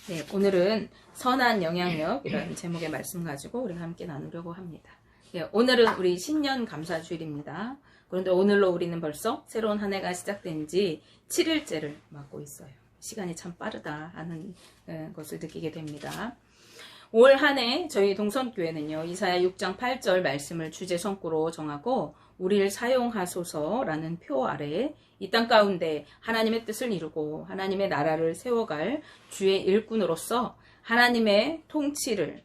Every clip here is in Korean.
네, 오늘은 선한 영향력이라는 제목의 말씀 가지고 우리가 함께 나누려고 합니다. 네, 오늘은 우리 신년 감사주일입니다. 그런데 오늘로 우리는 벌써 새로운 한 해가 시작된 지 7일째를 맞고 있어요. 시간이 참 빠르다 하는 것을 느끼게 됩니다. 올 한 해 저희 동선교회는요, 이사야 6장 8절 말씀을 주제 성구로 정하고 우리를 사용하소서라는 표 아래에 이 땅 가운데 하나님의 뜻을 이루고 하나님의 나라를 세워갈 주의 일꾼으로서 하나님의 통치를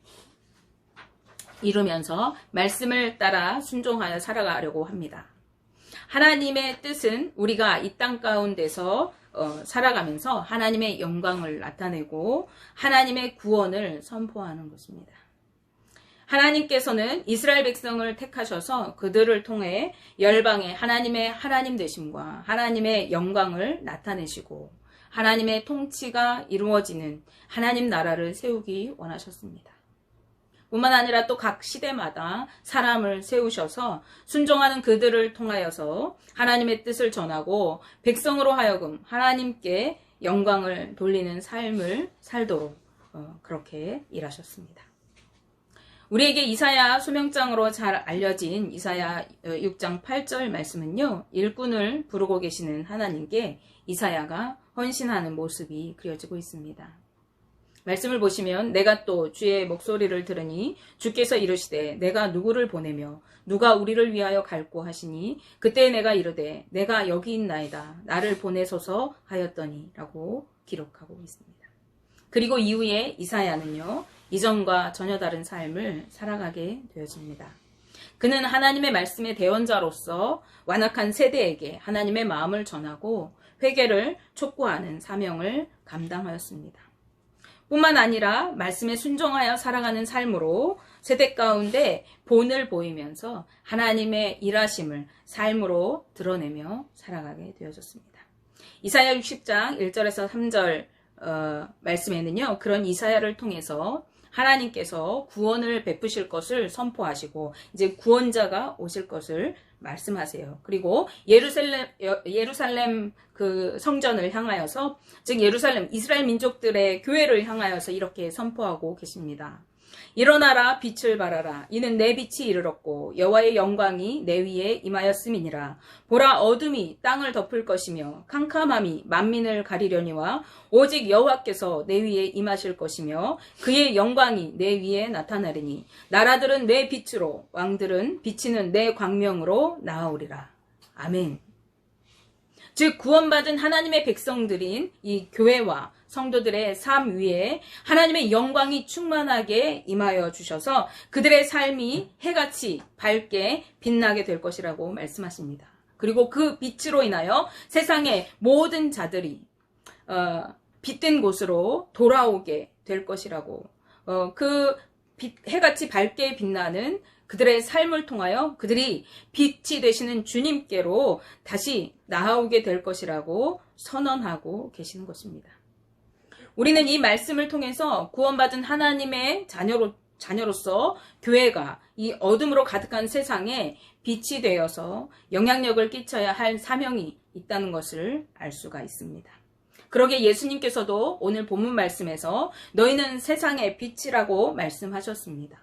이루면서 말씀을 따라 순종하여 살아가려고 합니다. 하나님의 뜻은 우리가 이 땅 가운데서 살아가면서 하나님의 영광을 나타내고 하나님의 구원을 선포하는 것입니다. 하나님께서는 이스라엘 백성을 택하셔서 그들을 통해 열방에 하나님의 하나님 되심과 하나님의 영광을 나타내시고 하나님의 통치가 이루어지는 하나님 나라를 세우기 원하셨습니다. 뿐만 아니라 또 각 시대마다 사람을 세우셔서 순종하는 그들을 통하여서 하나님의 뜻을 전하고 백성으로 하여금 하나님께 영광을 돌리는 삶을 살도록 그렇게 일하셨습니다. 우리에게 이사야 소명장으로 잘 알려진 이사야 6장 8절 말씀은요, 일꾼을 부르고 계시는 하나님께 이사야가 헌신하는 모습이 그려지고 있습니다. 말씀을 보시면 내가 또 주의 목소리를 들으니 주께서 이르시되 내가 누구를 보내며 누가 우리를 위하여 갈고 하시니 그때 내가 이르되 내가 여기 있나이다 나를 보내소서 하였더니 라고 기록하고 있습니다. 그리고 이후에 이사야는요, 이전과 전혀 다른 삶을 살아가게 되어집니다. 그는 하나님의 말씀의 대언자로서 완악한 세대에게 하나님의 마음을 전하고 회개를 촉구하는 사명을 감당하였습니다. 뿐만 아니라 말씀에 순종하여 살아가는 삶으로 세대 가운데 본을 보이면서 하나님의 일하심을 삶으로 드러내며 살아가게 되어졌습니다. 이사야 60장 1절에서 3절 말씀에는요, 그런 이사야를 통해서 하나님께서 구원을 베푸실 것을 선포하시고 이제 구원자가 오실 것을 말씀하세요. 그리고 예루살렘 그 성전을 향하여서, 즉 예루살렘 이스라엘 민족들의 교회를 향하여서 이렇게 선포하고 계십니다. 일어나라 빛을 발하라 이는 내 빛이 이르렀고 여호와의 영광이 내 위에 임하였음이니라. 보라 어둠이 땅을 덮을 것이며 캄캄함이 만민을 가리려니와 오직 여호와께서 내 위에 임하실 것이며 그의 영광이 내 위에 나타나리니 나라들은 내 빛으로 왕들은 비치는 내 광명으로 나아오리라. 아멘. 즉 구원받은 하나님의 백성들인 이 교회와 성도들의 삶 위에 하나님의 영광이 충만하게 임하여 주셔서 그들의 삶이 해같이 밝게 빛나게 될 것이라고 말씀하십니다. 그리고 그 빛으로 인하여 세상의 모든 자들이 빛된 곳으로 돌아오게 될 것이라고, 그 해같이 밝게 빛나는 그들의 삶을 통하여 그들이 빛이 되시는 주님께로 다시 나아오게 될 것이라고 선언하고 계시는 것입니다. 우리는 이 말씀을 통해서 구원받은 하나님의 자녀로서 교회가 이 어둠으로 가득한 세상에 빛이 되어서 영향력을 끼쳐야 할 사명이 있다는 것을 알 수가 있습니다. 그러게 예수님께서도 오늘 본문 말씀에서 너희는 세상의 빛이라고 말씀하셨습니다.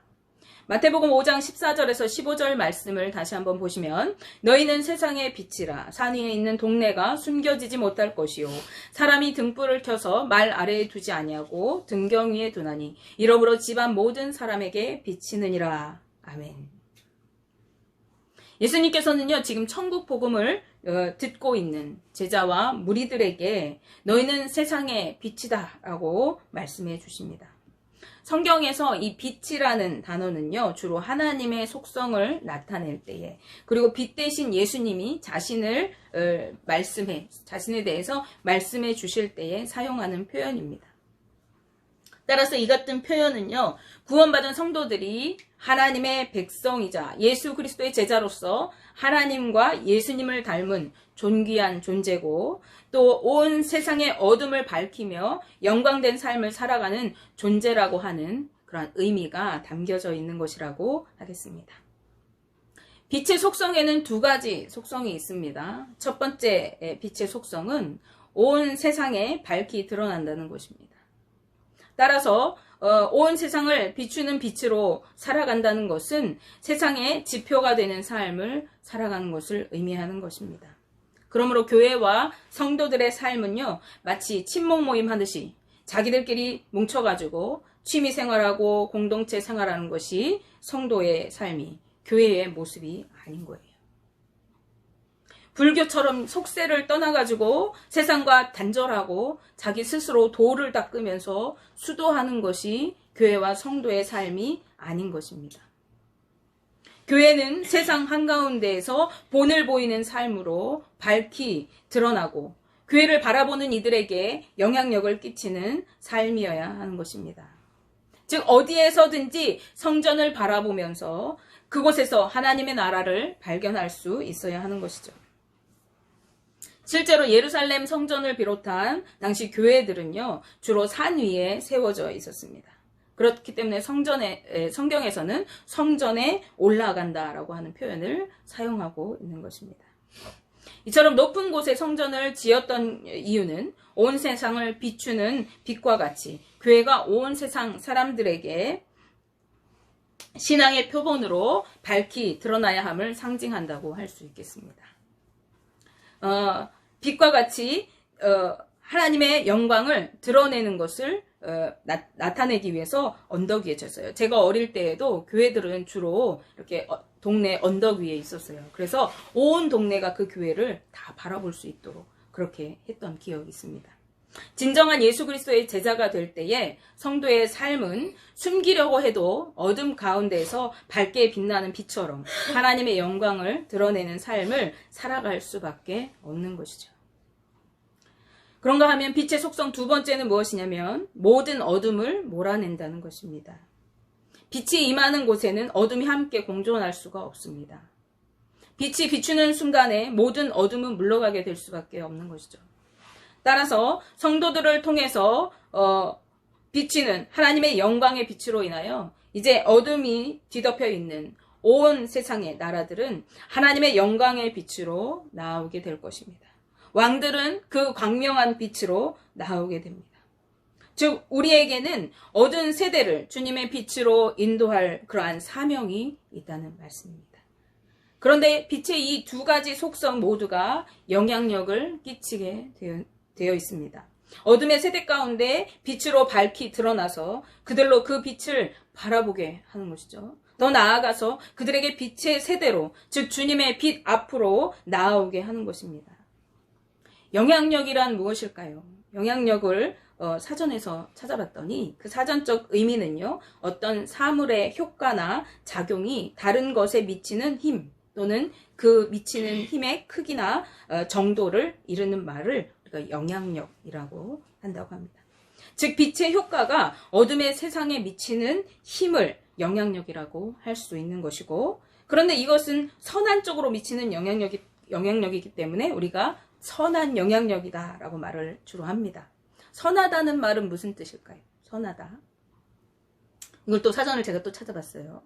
마태복음 5장 14절에서 15절 말씀을 다시 한번 보시면 너희는 세상의 빛이라. 산 위에 있는 동네가 숨겨지지 못할 것이요 사람이 등불을 켜서 말 아래에 두지 아니하고 등경 위에 두나니 이러므로 집안 모든 사람에게 비치느니라. 아멘. 예수님께서는요, 지금 천국 복음을 듣고 있는 제자와 무리들에게 너희는 세상의 빛이다 라고 말씀해 주십니다. 성경에서 이 빛이라는 단어는요, 주로 하나님의 속성을 나타낼 때에, 그리고 빛 대신 예수님이 자신에 대해서 말씀해 주실 때에 사용하는 표현입니다. 따라서 이 같은 표현은요, 구원받은 성도들이 하나님의 백성이자 예수 그리스도의 제자로서 하나님과 예수님을 닮은 존귀한 존재고 또 온 세상의 어둠을 밝히며 영광된 삶을 살아가는 존재라고 하는 그런 의미가 담겨져 있는 것이라고 하겠습니다. 빛의 속성에는 두 가지 속성이 있습니다. 첫 번째 빛의 속성은 온 세상에 밝히 드러난다는 것입니다. 따라서 온 세상을 비추는 빛으로 살아간다는 것은 세상의 지표가 되는 삶을 살아가는 것을 의미하는 것입니다. 그러므로 교회와 성도들의 삶은요, 마치 친목 모임 하듯이 자기들끼리 뭉쳐가지고 취미 생활하고 공동체 생활하는 것이 성도의 삶이, 교회의 모습이 아닌 거예요. 불교처럼 속세를 떠나가지고 세상과 단절하고 자기 스스로 도를 닦으면서 수도하는 것이 교회와 성도의 삶이 아닌 것입니다. 교회는 세상 한가운데에서 본을 보이는 삶으로 밝히 드러나고 교회를 바라보는 이들에게 영향력을 끼치는 삶이어야 하는 것입니다. 즉 어디에서든지 성전을 바라보면서 그곳에서 하나님의 나라를 발견할 수 있어야 하는 것이죠. 실제로 예루살렘 성전을 비롯한 당시 교회들은요, 주로 산 위에 세워져 있었습니다. 그렇기 때문에 성경에서는 성전에 올라간다라고 하는 표현을 사용하고 있는 것입니다. 이처럼 높은 곳에 성전을 지었던 이유는 온 세상을 비추는 빛과 같이 교회가 온 세상 사람들에게 신앙의 표본으로 밝히 드러나야 함을 상징한다고 할 수 있겠습니다. 빛과 같이 하나님의 영광을 드러내는 것을 나타내기 위해서 언덕 위에 졌어요. 제가 어릴 때에도 교회들은 주로 이렇게 동네 언덕 위에 있었어요. 그래서 온 동네가 그 교회를 다 바라볼 수 있도록 그렇게 했던 기억이 있습니다. 진정한 예수 그리스도의 제자가 될 때에 성도의 삶은 숨기려고 해도 어둠 가운데에서 밝게 빛나는 빛처럼 하나님의 영광을 드러내는 삶을 살아갈 수밖에 없는 것이죠. 그런가 하면 빛의 속성 두 번째는 무엇이냐면 모든 어둠을 몰아낸다는 것입니다. 빛이 임하는 곳에는 어둠이 함께 공존할 수가 없습니다. 빛이 비추는 순간에 모든 어둠은 물러가게 될 수밖에 없는 것이죠. 따라서 성도들을 통해서 비치는 하나님의 영광의 빛으로 인하여 이제 어둠이 뒤덮여 있는 온 세상의 나라들은 하나님의 영광의 빛으로 나오게 될 것입니다. 왕들은 그 광명한 빛으로 나오게 됩니다. 즉 우리에게는 어두운 세대를 주님의 빛으로 인도할 그러한 사명이 있다는 말씀입니다. 그런데 빛의 이 두 가지 속성 모두가 영향력을 끼치게 되어 있습니다. 어둠의 세대 가운데 빛으로 밝히 드러나서 그들로 그 빛을 바라보게 하는 것이죠. 더 나아가서 그들에게 빛의 세대로, 즉 주님의 빛 앞으로 나아오게 하는 것입니다. 영향력이란 무엇일까요? 영향력을 사전에서 찾아봤더니 그 사전적 의미는요, 어떤 사물의 효과나 작용이 다른 것에 미치는 힘 또는 그 미치는 힘의 크기나 정도를 이르는 말을 우리가 영향력이라고 한다고 합니다. 즉 빛의 효과가 어둠의 세상에 미치는 힘을 영향력이라고 할 수 있는 것이고, 그런데 이것은 선한 쪽으로 미치는 영향력이기 때문에 우리가 선한 영향력이다 라고 말을 주로 합니다. 선하다는 말은 무슨 뜻일까요? 선하다. 이걸 또 사전을 제가 또 찾아봤어요.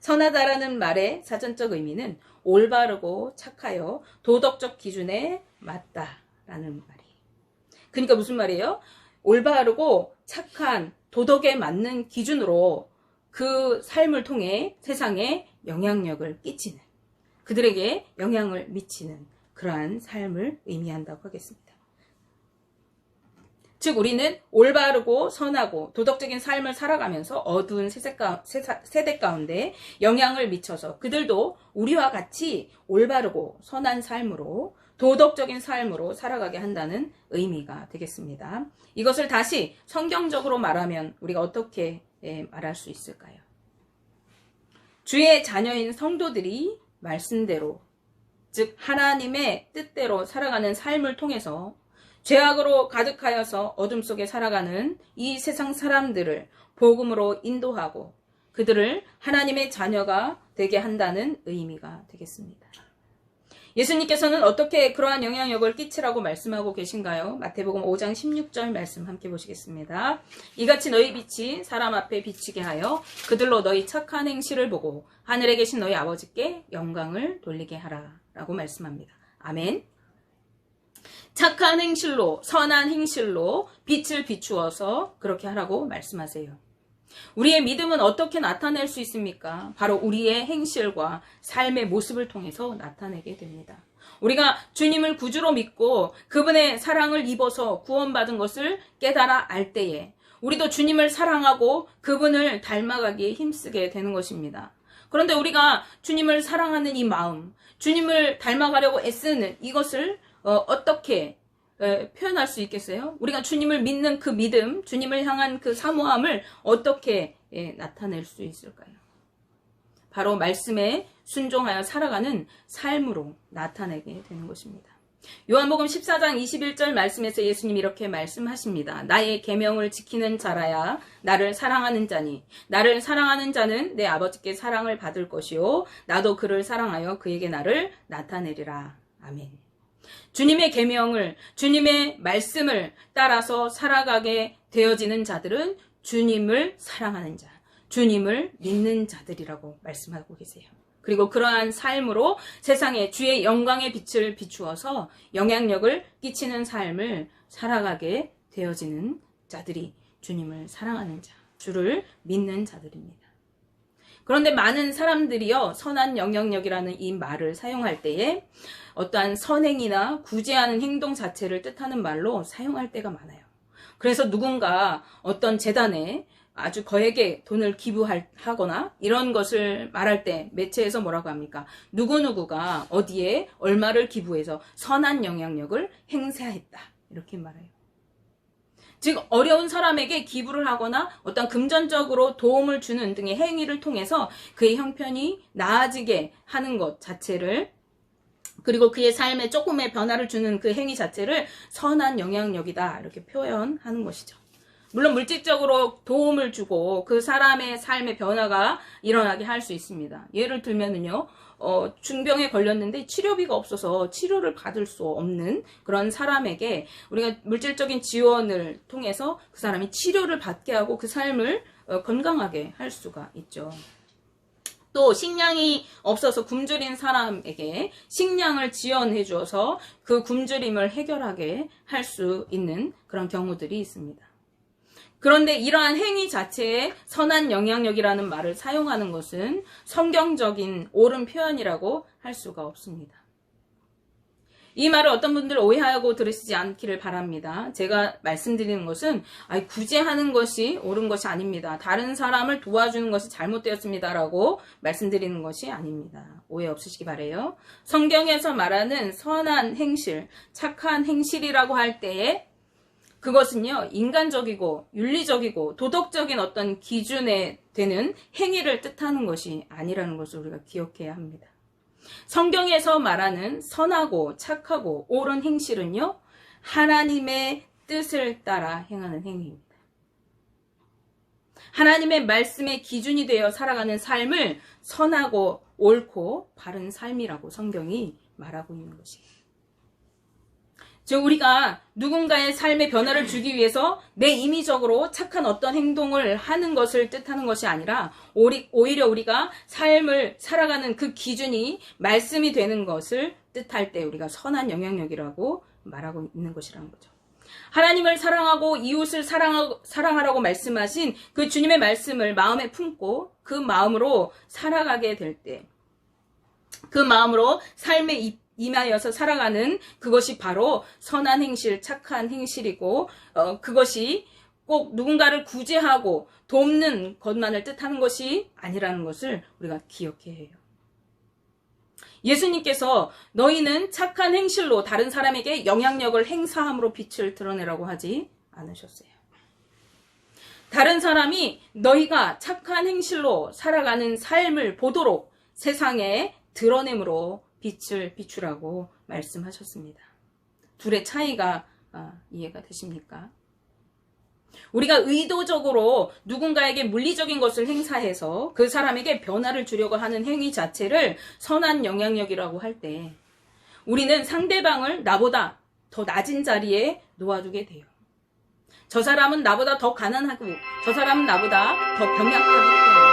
선하다라는 말의 사전적 의미는 올바르고 착하여 도덕적 기준에 맞다라는 말이에요. 그러니까 무슨 말이에요? 올바르고 착한 도덕에 맞는 기준으로 그 삶을 통해 세상에 영향력을 끼치는, 그들에게 영향을 미치는 그러한 삶을 의미한다고 하겠습니다. 즉 우리는 올바르고 선하고 도덕적인 삶을 살아가면서 어두운 세대 가운데 영향을 미쳐서 그들도 우리와 같이 올바르고 선한 삶으로 도덕적인 삶으로 살아가게 한다는 의미가 되겠습니다. 이것을 다시 성경적으로 말하면 우리가 어떻게 말할 수 있을까요? 주의 자녀인 성도들이 말씀대로, 즉 하나님의 뜻대로 살아가는 삶을 통해서 죄악으로 가득하여서 어둠 속에 살아가는 이 세상 사람들을 복음으로 인도하고 그들을 하나님의 자녀가 되게 한다는 의미가 되겠습니다. 예수님께서는 어떻게 그러한 영향력을 끼치라고 말씀하고 계신가요? 마태복음 5장 16절 말씀 함께 보시겠습니다. 이같이 너희 빛이 사람 앞에 비치게 하여 그들로 너희 착한 행실을 보고 하늘에 계신 너희 아버지께 영광을 돌리게 하라 라고 말씀합니다. 아멘. 착한 행실로, 선한 행실로 빛을 비추어서 그렇게 하라고 말씀하세요. 우리의 믿음은 어떻게 나타낼 수 있습니까? 바로 우리의 행실과 삶의 모습을 통해서 나타내게 됩니다. 우리가 주님을 구주로 믿고 그분의 사랑을 입어서 구원받은 것을 깨달아 알 때에 우리도 주님을 사랑하고 그분을 닮아가기에 힘쓰게 되는 것입니다. 그런데 우리가 주님을 사랑하는 이 마음, 주님을 닮아가려고 애쓰는 이것을 어떻게 표현할 수 있겠어요? 우리가 주님을 믿는 그 믿음, 주님을 향한 그 사모함을 어떻게 나타낼 수 있을까요? 바로 말씀에 순종하여 살아가는 삶으로 나타내게 되는 것입니다. 요한복음 14장 21절 말씀에서 예수님이 이렇게 말씀하십니다. 나의 계명을 지키는 자라야 나를 사랑하는 자니 나를 사랑하는 자는 내 아버지께 사랑을 받을 것이요 나도 그를 사랑하여 그에게 나를 나타내리라. 아멘. 주님의 계명을, 주님의 말씀을 따라서 살아가게 되어지는 자들은 주님을 사랑하는 자, 주님을 믿는 자들이라고 말씀하고 계세요. 그리고 그러한 삶으로 세상에 주의 영광의 빛을 비추어서 영향력을 끼치는 삶을 살아가게 되어지는 자들이 주님을 사랑하는 자, 주를 믿는 자들입니다. 그런데 많은 사람들이요, 선한 영향력이라는 이 말을 사용할 때에 어떠한 선행이나 구제하는 행동 자체를 뜻하는 말로 사용할 때가 많아요. 그래서 누군가 어떤 재단에 아주 거액의 돈을 기부하거나 이런 것을 말할 때 매체에서 뭐라고 합니까? 누구누구가 어디에 얼마를 기부해서 선한 영향력을 행사했다. 이렇게 말해요. 즉 어려운 사람에게 기부를 하거나 어떤 금전적으로 도움을 주는 등의 행위를 통해서 그의 형편이 나아지게 하는 것 자체를, 그리고 그의 삶에 조금의 변화를 주는 그 행위 자체를 선한 영향력이다 이렇게 표현하는 것이죠. 물론 물질적으로 도움을 주고 그 사람의 삶의 변화가 일어나게 할 수 있습니다. 예를 들면은요, 중병에 걸렸는데 치료비가 없어서 치료를 받을 수 없는 그런 사람에게 우리가 물질적인 지원을 통해서 그 사람이 치료를 받게 하고 그 삶을 건강하게 할 수가 있죠. 또 식량이 없어서 굶주린 사람에게 식량을 지원해 주어서 그 굶주림을 해결하게 할 수 있는 그런 경우들이 있습니다. 그런데 이러한 행위 자체에 선한 영향력이라는 말을 사용하는 것은 성경적인 옳은 표현이라고 할 수가 없습니다. 이 말을 어떤 분들 오해하고 들으시지 않기를 바랍니다. 제가 말씀드리는 것은 구제하는 것이 옳은 것이 아닙니다. 다른 사람을 도와주는 것이 잘못되었습니다라고 말씀드리는 것이 아닙니다. 오해 없으시기 바라요. 성경에서 말하는 선한 행실, 착한 행실이라고 할 때에 그것은요, 인간적이고 윤리적이고 도덕적인 어떤 기준에 되는 행위를 뜻하는 것이 아니라는 것을 우리가 기억해야 합니다. 성경에서 말하는 선하고 착하고 옳은 행실은요, 하나님의 뜻을 따라 행하는 행위입니다. 하나님의 말씀의 기준이 되어 살아가는 삶을 선하고 옳고 바른 삶이라고 성경이 말하고 있는 것이에요. 즉 우리가 누군가의 삶에 변화를 주기 위해서 내 임의적으로 착한 어떤 행동을 하는 것을 뜻하는 것이 아니라 오히려 우리가 삶을 살아가는 그 기준이 말씀이 되는 것을 뜻할 때 우리가 선한 영향력이라고 말하고 있는 것이라는 거죠. 하나님을 사랑하고 이웃을 사랑하라고 말씀하신 그 주님의 말씀을 마음에 품고 그 마음으로 살아가게 될 때, 그 마음으로 삶에 임하여서 살아가는 그것이 바로 선한 행실, 착한 행실이고 그것이 꼭 누군가를 구제하고 돕는 것만을 뜻하는 것이 아니라는 것을 우리가 기억해야 해요. 예수님께서 너희는 착한 행실로 다른 사람에게 영향력을 행사함으로 빛을 드러내라고 하지 않으셨어요. 다른 사람이 너희가 착한 행실로 살아가는 삶을 보도록 세상에 드러냄으로 빛을 비추라고 말씀하셨습니다. 둘의 차이가 이해가 되십니까? 우리가 의도적으로 누군가에게 물리적인 것을 행사해서 그 사람에게 변화를 주려고 하는 행위 자체를 선한 영향력이라고 할 때 우리는 상대방을 나보다 더 낮은 자리에 놓아두게 돼요. 저 사람은 나보다 더 가난하고 저 사람은 나보다 더 병약하기 때문에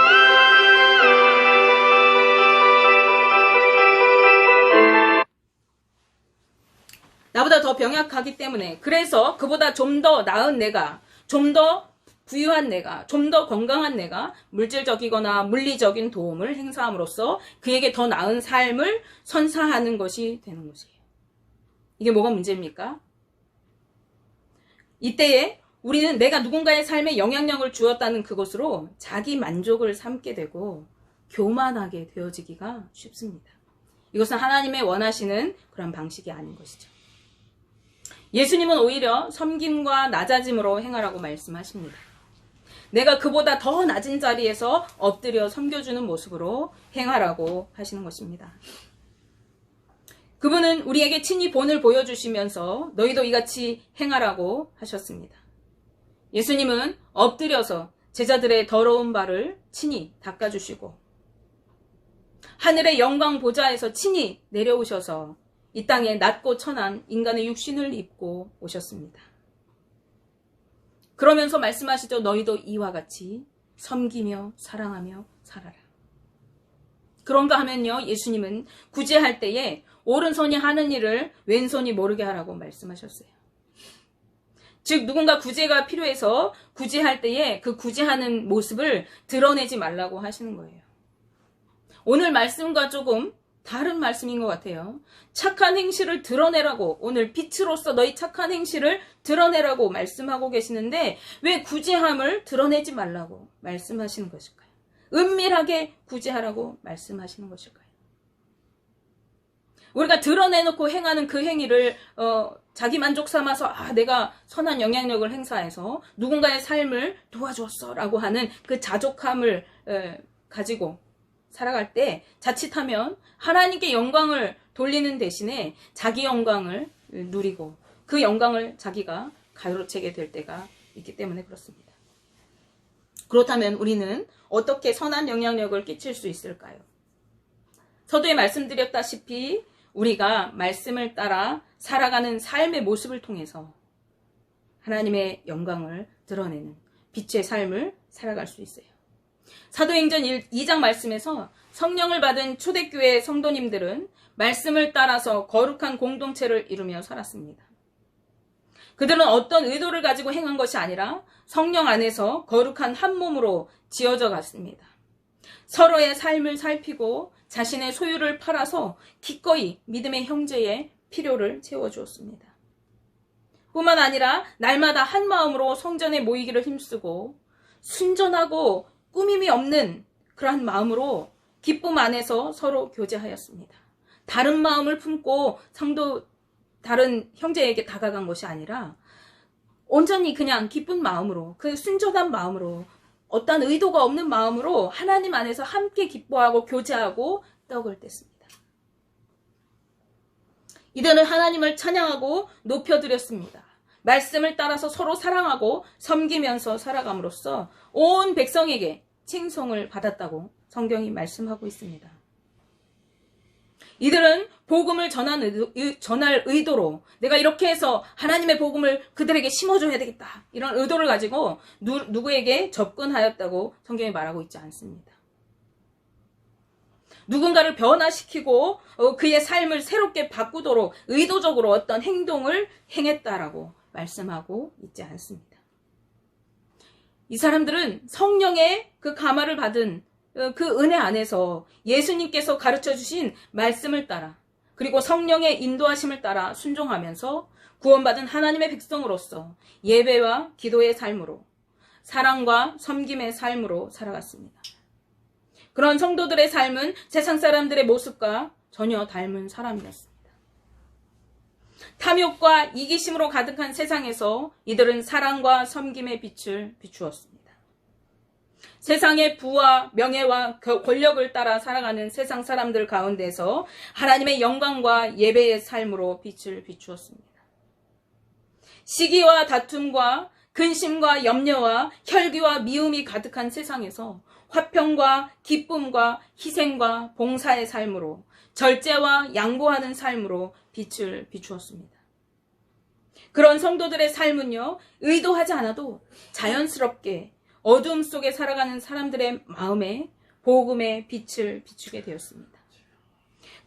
나보다 더 병약하기 때문에, 그래서 그보다 좀 더 나은 내가, 좀 더 부유한 내가, 좀 더 건강한 내가 물질적이거나 물리적인 도움을 행사함으로써 그에게 더 나은 삶을 선사하는 것이 되는 것이에요. 이게 뭐가 문제입니까? 이때에 우리는 내가 누군가의 삶에 영향력을 주었다는 그것으로 자기 만족을 삼게 되고 교만하게 되어지기가 쉽습니다. 이것은 하나님의 원하시는 그런 방식이 아닌 것이죠. 예수님은 오히려 섬김과 낮아짐으로 행하라고 말씀하십니다. 내가 그보다 더 낮은 자리에서 엎드려 섬겨주는 모습으로 행하라고 하시는 것입니다. 그분은 우리에게 친히 본을 보여주시면서 너희도 이같이 행하라고 하셨습니다. 예수님은 엎드려서 제자들의 더러운 발을 친히 닦아주시고 하늘의 영광 보좌에서 친히 내려오셔서 이 땅에 낮고 천한 인간의 육신을 입고 오셨습니다. 그러면서 말씀하시죠. 너희도 이와 같이 섬기며 사랑하며 살아라. 그런가 하면요, 예수님은 구제할 때에 오른손이 하는 일을 왼손이 모르게 하라고 말씀하셨어요. 즉 누군가 구제가 필요해서 구제할 때에 그 구제하는 모습을 드러내지 말라고 하시는 거예요. 오늘 말씀과 조금 다른 말씀인 것 같아요. 착한 행실을 드러내라고, 오늘 빛으로서 너희 착한 행실을 드러내라고 말씀하고 계시는데 왜 구제함을 드러내지 말라고 말씀하시는 것일까요? 은밀하게 구제하라고 말씀하시는 것일까요? 우리가 드러내놓고 행하는 그 행위를 자기 만족 삼아서 내가 선한 영향력을 행사해서 누군가의 삶을 도와줬어 라고 하는 그 자족함을 가지고 살아갈 때 자칫하면 하나님께 영광을 돌리는 대신에 자기 영광을 누리고 그 영광을 자기가 가로채게 될 때가 있기 때문에 그렇습니다. 그렇다면 우리는 어떻게 선한 영향력을 끼칠 수 있을까요? 서두에 말씀드렸다시피 우리가 말씀을 따라 살아가는 삶의 모습을 통해서 하나님의 영광을 드러내는 빛의 삶을 살아갈 수 있어요. 사도행전 2장 말씀에서 성령을 받은 초대교회 성도님들은 말씀을 따라서 거룩한 공동체를 이루며 살았습니다. 그들은 어떤 의도를 가지고 행한 것이 아니라 성령 안에서 거룩한 한 몸으로 지어져 갔습니다. 서로의 삶을 살피고 자신의 소유를 팔아서 기꺼이 믿음의 형제의 필요를 채워주었습니다. 뿐만 아니라 날마다 한 마음으로 성전에 모이기를 힘쓰고 순전하고 꾸밈이 없는 그러한 마음으로 기쁨 안에서 서로 교제하였습니다. 다른 마음을 품고 다른 형제에게 다가간 것이 아니라 온전히 그냥 기쁜 마음으로, 그 순전한 마음으로, 어떤 의도가 없는 마음으로 하나님 안에서 함께 기뻐하고 교제하고 떡을 뗐습니다. 이들은 하나님을 찬양하고 높여드렸습니다. 말씀을 따라서 서로 사랑하고 섬기면서 살아감으로써 온 백성에게 칭송을 받았다고 성경이 말씀하고 있습니다. 이들은 복음을 전할 의도로 내가 이렇게 해서 하나님의 복음을 그들에게 심어줘야 되겠다, 이런 의도를 가지고 누구에게 접근하였다고 성경이 말하고 있지 않습니다. 누군가를 변화시키고 그의 삶을 새롭게 바꾸도록 의도적으로 어떤 행동을 행했다라고 말씀하고 있지 않습니다. 이 사람들은 성령의 그 감화를 받은 그 은혜 안에서 예수님께서 가르쳐 주신 말씀을 따라, 그리고 성령의 인도하심을 따라 순종하면서 구원받은 하나님의 백성으로서 예배와 기도의 삶으로, 사랑과 섬김의 삶으로 살아갔습니다. 그런 성도들의 삶은 세상 사람들의 모습과 전혀 닮은 사람이었습니다. 탐욕과 이기심으로 가득한 세상에서 이들은 사랑과 섬김의 빛을 비추었습니다. 세상의 부와 명예와 권력을 따라 살아가는 세상 사람들 가운데서 하나님의 영광과 예배의 삶으로 빛을 비추었습니다. 시기와 다툼과 근심과 염려와 혈기와 미움이 가득한 세상에서 화평과 기쁨과 희생과 봉사의 삶으로, 절제와 양보하는 삶으로 빛을 비추었습니다. 그런 성도들의 삶은요, 의도하지 않아도 자연스럽게 어둠 속에 살아가는 사람들의 마음에 복음의 빛을 비추게 되었습니다.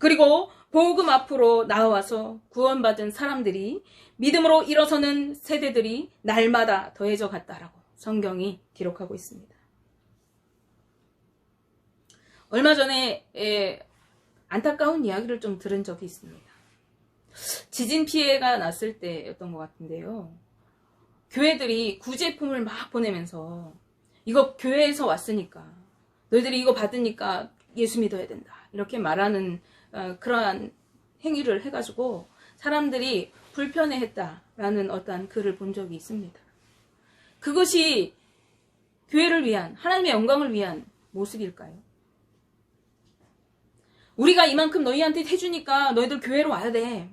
그리고 복음 앞으로 나와서 구원받은 사람들이 믿음으로 일어서는 세대들이 날마다 더해져 갔다라고 성경이 기록하고 있습니다. 얼마 전에 안타까운 이야기를 좀 들은 적이 있습니다. 지진 피해가 났을 때였던 것 같은데요. 교회들이 구제품을 막 보내면서 이거 교회에서 왔으니까 너희들이 이거 받으니까 예수 믿어야 된다. 이렇게 말하는 그러한 행위를 해가지고 사람들이 불편해했다라는 어떠한 글을 본 적이 있습니다. 그것이 교회를 위한, 하나님의 영광을 위한 모습일까요? 우리가 이만큼 너희한테 해주니까 너희들 교회로 와야 돼.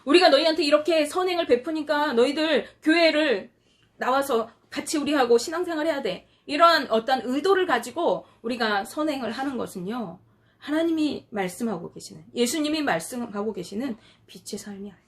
우리가 너희한테 이렇게 선행을 베푸니까 너희들 교회를 나와서 같이 우리하고 신앙생활 해야 돼. 이러한 어떤 의도를 가지고 우리가 선행을 하는 것은요, 하나님이 말씀하고 계시는, 예수님이 말씀하고 계시는 빛의 삶이 아니에요.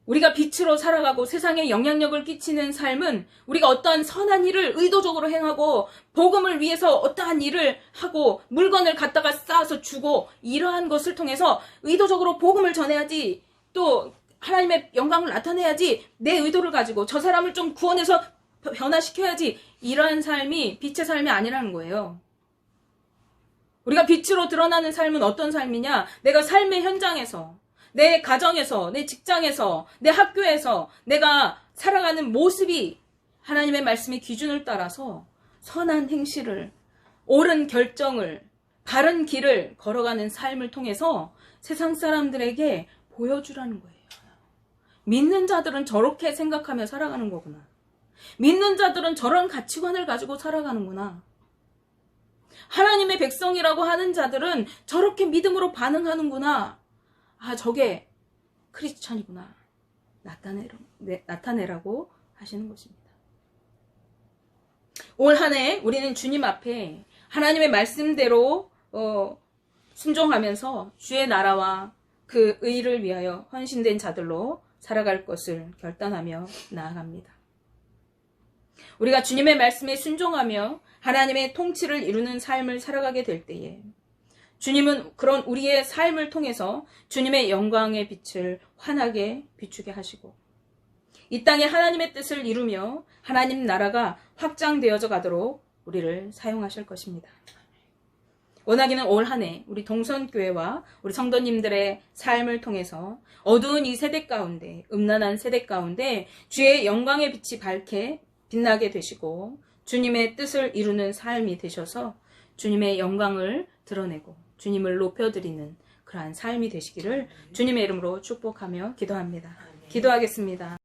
우리가 빛으로 살아가고 세상에 영향력을 끼치는 삶은 우리가 어떠한 선한 일을 의도적으로 행하고 복음을 위해서 어떠한 일을 하고 물건을 갖다가 쌓아서 주고 이러한 것을 통해서 의도적으로 복음을 전해야지, 또 하나님의 영광을 나타내야지, 내 의도를 가지고 저 사람을 좀 구원해서 변화시켜야지, 이러한 삶이 빛의 삶이 아니라는 거예요. 우리가 빛으로 드러나는 삶은 어떤 삶이냐? 내가 삶의 현장에서, 내 가정에서, 내 직장에서, 내 학교에서 내가 살아가는 모습이 하나님의 말씀의 기준을 따라서 선한 행실을, 옳은 결정을, 바른 길을 걸어가는 삶을 통해서 세상 사람들에게 보여주라는 거예요. 믿는 자들은 저렇게 생각하며 살아가는 거구나. 믿는 자들은 저런 가치관을 가지고 살아가는구나. 하나님의 백성이라고 하는 자들은 저렇게 믿음으로 반응하는구나. 아, 저게 크리스찬이구나. 나타내라고 하시는 것입니다. 올 한 해 우리는 주님 앞에 하나님의 말씀대로 순종하면서 주의 나라와 그 의를 위하여 헌신된 자들로 살아갈 것을 결단하며 나아갑니다. 우리가 주님의 말씀에 순종하며 하나님의 통치를 이루는 삶을 살아가게 될 때에 주님은 그런 우리의 삶을 통해서 주님의 영광의 빛을 환하게 비추게 하시고 이 땅에 하나님의 뜻을 이루며 하나님 나라가 확장되어져 가도록 우리를 사용하실 것입니다. 원하기는 올 한 해 우리 동선교회와 우리 성도님들의 삶을 통해서 어두운 이 세대 가운데, 음란한 세대 가운데 주의 영광의 빛이 밝게 빛나게 되시고 주님의 뜻을 이루는 삶이 되셔서 주님의 영광을 드러내고 주님을 높여드리는 그러한 삶이 되시기를 주님의 이름으로 축복하며 기도합니다. 기도하겠습니다.